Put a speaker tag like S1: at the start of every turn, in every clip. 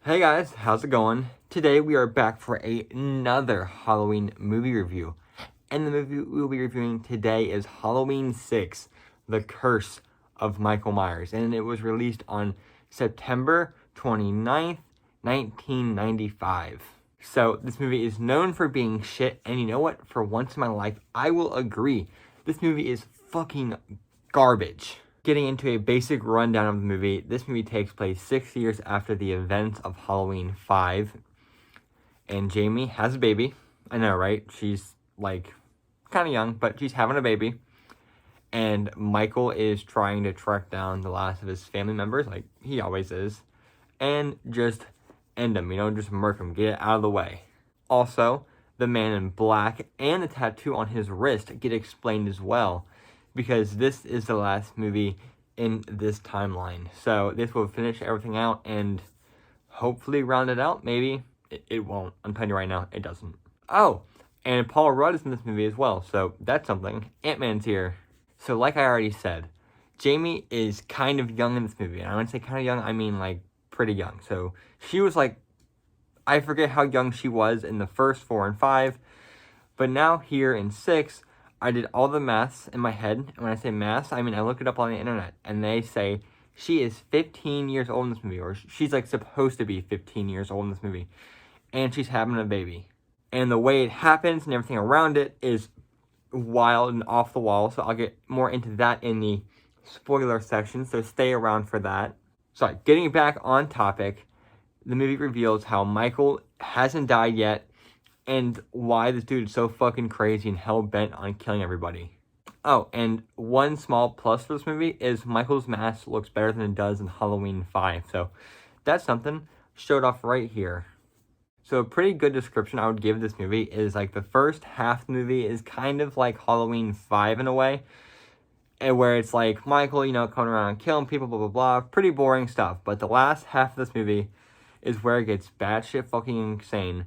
S1: Hey guys, how's it going? Today we are back for another Halloween movie review. And the movie we'll be reviewing today is Halloween 6, The Curse of Michael Myers. And it was released on September 29th, 1995. So this movie is known for being shit, and you know what? For once in my life, I will agree. This movie is fucking garbage. Getting into a basic rundown of the movie, this movie takes place 6 years after the events of Halloween 5. And Jamie has a baby. I know, right? She's, like, kind of young, but she's having a baby. And Michael is trying to track down the last of his family members, like he always is. And just end them, just murk them, get it out of the way. Also, the man in black and the tattoo on his wrist get explained as well, because this is the last movie in this timeline. So this will finish everything out and hopefully round it out. Maybe. It won't. I'm telling you right now, it doesn't. Oh, and Paul Rudd is in this movie as well, so that's something. Ant-Man's here. So like I already said, Jamie is kind of young in this movie. And I want to say kind of young, I mean like pretty young. So she was like, I forget how young she was in the first 4 and 5. But now here in 6, I did all the maths in my head. And when I say maths, I mean I looked it up on the internet. And they say she is 15 years old in this movie. Or she's like supposed to be 15 years old in this movie. And she's having a baby. And the way it happens and everything around it is wild and off the wall. So I'll get more into that in the spoiler section. So stay around for that. Sorry, getting back on topic. The movie reveals how Michael hasn't died yet and why this dude is so fucking crazy and hell-bent on killing everybody. Oh, and one small plus for this movie is Michael's mask looks better than it does in Halloween 5. So that's something. Showed off right here. So a pretty good description I would give this movie is like the first half of the movie is kind of like Halloween 5 in a way. And where it's like Michael, coming around and killing people, blah, blah, blah. Pretty boring stuff. But the last half of this movie is where it gets batshit fucking insane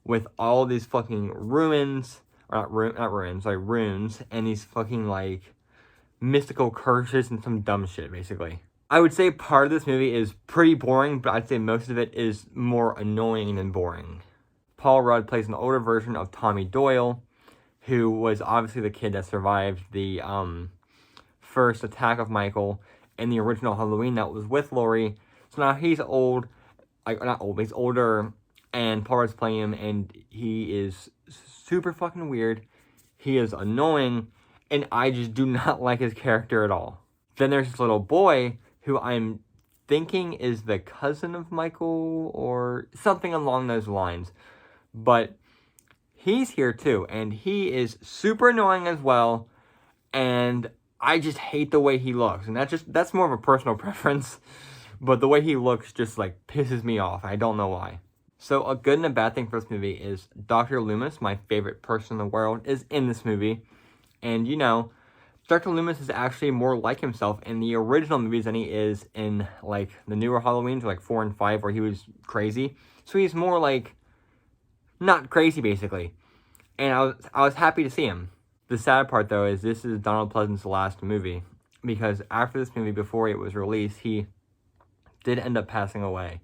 S1: with all these fucking ruins, or not ruins, like runes, and these fucking like mystical curses and some dumb shit, basically. I would say part of this movie is pretty boring, but I'd say most of it is more annoying than boring. Paul Rudd plays an older version of Tommy Doyle, who was obviously the kid that survived the first attack of Michael in the original Halloween that was with Laurie. So now he's old. Not old, but he's older, and Paul Rudd's playing him, and he is super fucking weird. He is annoying, and I just do not like his character at all. Then there's this little boy who I'm thinking is the cousin of Michael, or something along those lines. But he's here too, and he is super annoying as well, and I just hate the way he looks, and that's more of a personal preference. But the way he looks just, like, pisses me off. I don't know why. So, a good and a bad thing for this movie is Dr. Loomis, my favorite person in the world, is in this movie. And, Dr. Loomis is actually more like himself in the original movies than he is in, like, the newer Halloweens, like 4 and 5, where he was crazy. So, he's more, like, not crazy, basically. And I was happy to see him. The sad part, though, is this is Donald Pleasance's last movie. Because after this movie, before it was released, he did end up passing away.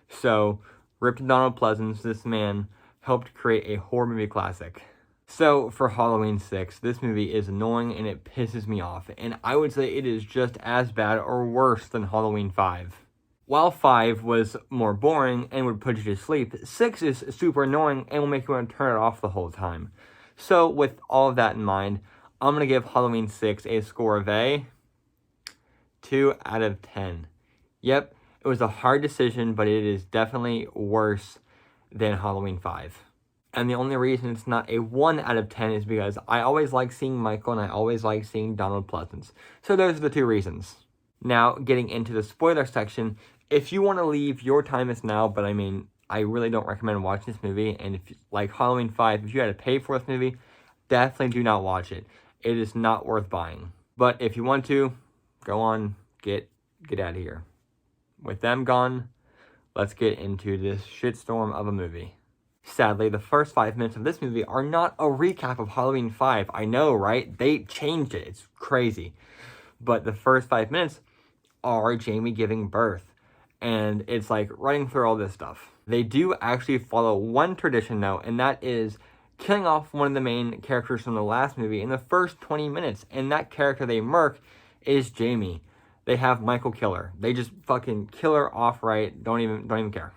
S1: So, rip to Donald Pleasance, this man helped create a horror movie classic. So, for Halloween 6, this movie is annoying and it pisses me off. And I would say it is just as bad or worse than Halloween 5. While 5 was more boring and would put you to sleep, 6 is super annoying and will make you want to turn it off the whole time. So, with all of that in mind, I'm going to give Halloween 6 a score of a 2 out of 10. Yep, it was a hard decision, but it is definitely worse than Halloween 5. And the only reason it's not a 1 out of 10 is because I always like seeing Michael and I always like seeing Donald Pleasance. So those are the two reasons. Now, getting into the spoiler section, if you want to leave, your time is now, but I really don't recommend watching this movie. And if like Halloween 5, if you had to pay for this movie, definitely do not watch it. It is not worth buying. But if you want to, go on, get out of here. With them gone, let's get into this shitstorm of a movie. Sadly, the first 5 minutes of this movie are not a recap of Halloween 5. I know, right? They changed it. It's crazy. But the first 5 minutes are Jamie giving birth. And it's like running through all this stuff. They do actually follow one tradition though, and that is killing off one of the main characters from the last movie in the first 20 minutes. And that character they murk is Jamie. They have Michael kill her. They just fucking kill her off right. Don't even care.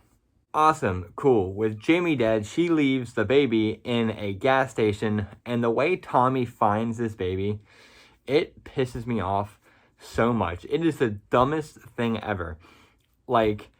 S1: Awesome, cool. With Jamie dead, she leaves the baby in a gas station, and the way Tommy finds this baby, it pisses me off so much. It is the dumbest thing ever. Like,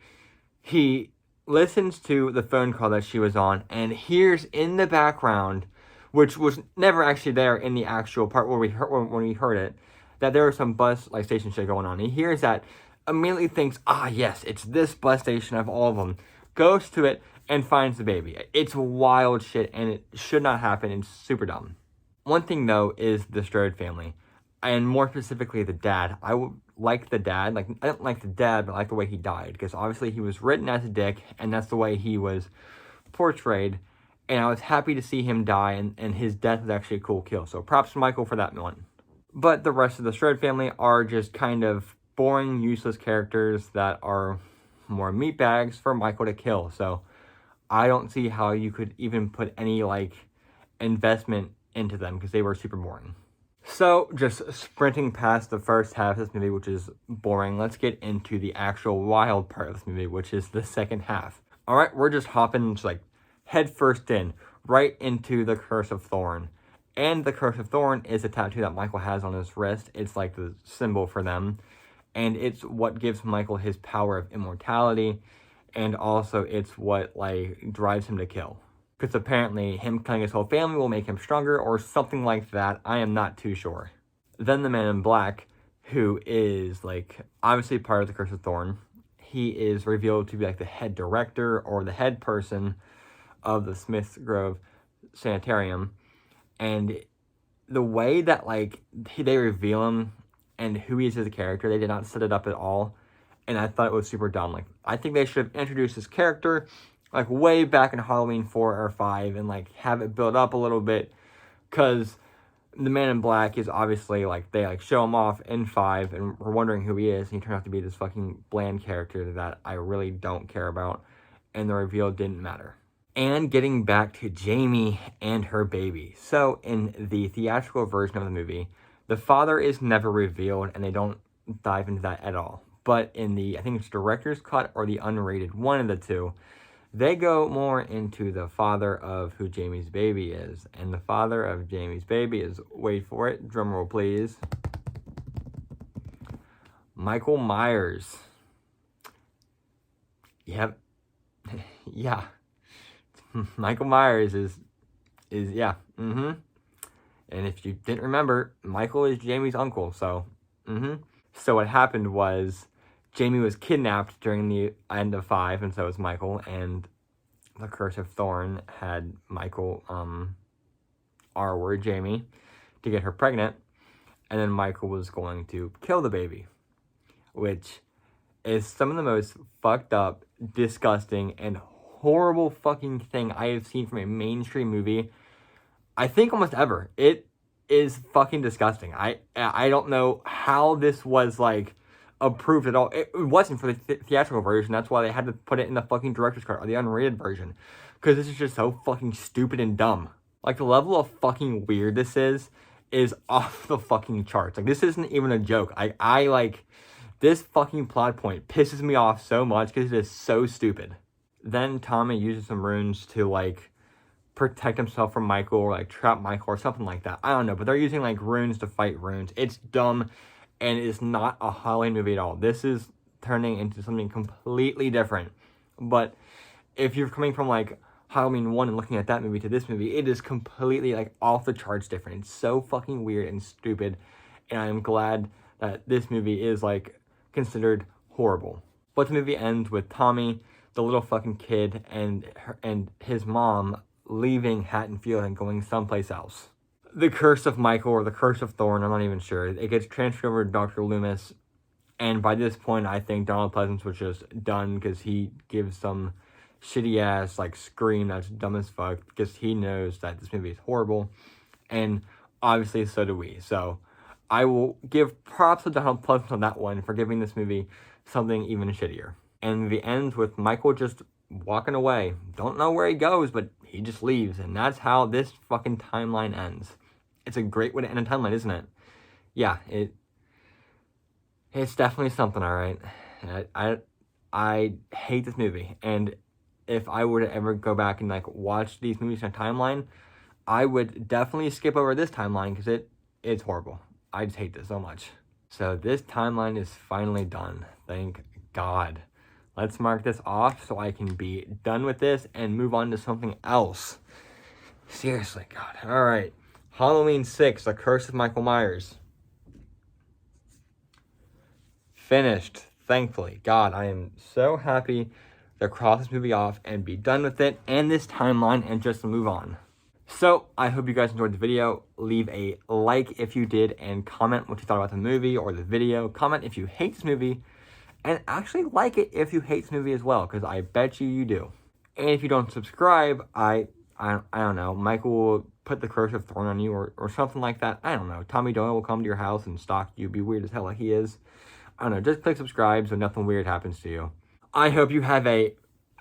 S1: he listens to the phone call that she was on and hears in the background, which was never actually there in the actual part where when we heard it, that there was some bus like station shit going on. He hears that, immediately thinks, yes, it's this bus station of all of them. Goes to it and finds the baby. It's wild shit and it should not happen. It's super dumb. One thing though is the Strode family, and more specifically the dad. I would like the dad. Like, I didn't like the dad, but I like the way he died, because obviously he was written as a dick, and that's the way he was portrayed. And I was happy to see him die, and his death was actually a cool kill. So props to Michael for that one. But the rest of the Strode family are just kind of boring, useless characters that are more meatbags for Michael to kill. So I don't see how you could even put any like investment into them, because they were super boring. So just sprinting past the first half of this movie, which is boring, let's get into the actual wild part of this movie, which is the second half. All right, we're just hopping just like head first in, right into the Curse of Thorn. And the Curse of Thorn is a tattoo that Michael has on his wrist. It's like the symbol for them. And it's what gives Michael his power of immortality. And also it's what like drives him to kill. Because apparently him killing his whole family will make him stronger or something like that. I am not too sure. Then the Man in Black, who is like obviously part of the Curse of Thorn, he is revealed to be like the head director or the head person of the Smith's Grove Sanitarium. And the way that like they reveal him and who he is as a character, they did not set it up at all. And I thought it was super dumb. Like, I think they should have introduced this character like way back in Halloween 4 or 5 and like have it build up a little bit, because the Man in Black is obviously like they like show him off in 5 and we're wondering who he is, and he turned out to be this fucking bland character that I really don't care about, and the reveal didn't matter. And getting back to Jamie and her baby. So in the theatrical version of the movie, the father is never revealed and they don't dive into that at all. But in the, I think it's director's cut or the unrated, one of the two, they go more into the father of who Jamie's baby is. And the father of Jamie's baby is, wait for it, drumroll please, Michael Myers. Yep. Yeah. Michael Myers is yeah. And if you didn't remember, Michael is Jamie's uncle, so So what happened was Jamie was kidnapped during the end of 5, and so was Michael, and the Curse of Thorn had Michael, R-word Jamie, to get her pregnant, and then Michael was going to kill the baby, which is some of the most fucked up, disgusting, and horrible fucking thing I have seen from a mainstream movie, I think almost ever. It is fucking disgusting. I don't know how this was like approved at all. It wasn't for the theatrical version. That's why they had to put it in the fucking director's cut or the unrated version, because this is just so fucking stupid and dumb. Like, the level of fucking weird this is off the fucking charts. Like, this isn't even a joke. I like, this fucking plot point pisses me off so much because it is so stupid. Then Tommy uses some runes to like protect himself from Michael, or like trap Michael or something like that. I don't know, but they're using like runes to fight runes. It's dumb, and it's not a Halloween movie at all. This is turning into something completely different. But if you're coming from like Halloween 1 and looking at that movie to this movie, it is completely like off the charts different. It's so fucking weird and stupid, and I'm glad that this movie is like considered horrible. But the movie ends with Tommy, the little fucking kid, and his mom leaving Haddonfield and going someplace else. The Curse of Michael, or the Curse of Thorn, I'm not even sure. It gets transferred over to Dr. Loomis, and by this point, I think Donald Pleasance was just done, because he gives some shitty-ass, like, scream that's dumb as fuck, because he knows that this movie is horrible, and obviously so do we. So I will give props to Donald Pleasance on that one for giving this movie something even shittier. And the ends with Michael just walking away. Don't know where he goes, but he just leaves. And that's how this fucking timeline ends. It's a great way to end a timeline, isn't it? Yeah, it's definitely something, all right. I hate this movie. And if I were to ever go back and like watch these movies in a timeline, I would definitely skip over this timeline because it's horrible. I just hate this so much. So this timeline is finally done. Thank God. Let's mark this off so I can be done with this and move on to something else. Seriously, God. All right. Halloween 6, The Curse of Michael Myers. Finished. Thankfully. God, I am so happy to cross this movie off and be done with it and this timeline and just move on. So, I hope you guys enjoyed the video. Leave a like if you did and comment what you thought about the movie or the video. Comment if you hate this movie and actually like it if you hate this movie as well, because I bet you do. And if you don't subscribe, I don't know, Michael will put the curse of thorn on you or something like that. I don't know. Tommy Doyle will come to your house and stalk you. Be weird as hell like he is. I don't know. Just click subscribe so nothing weird happens to you. I hope you have a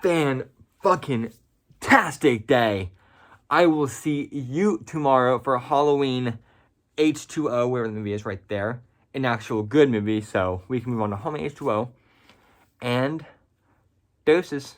S1: fan-fucking-tastic day. I will see you tomorrow for Halloween H2O, wherever the movie is right there. An actual good movie, so we can move on to Halloween H2O. And doses.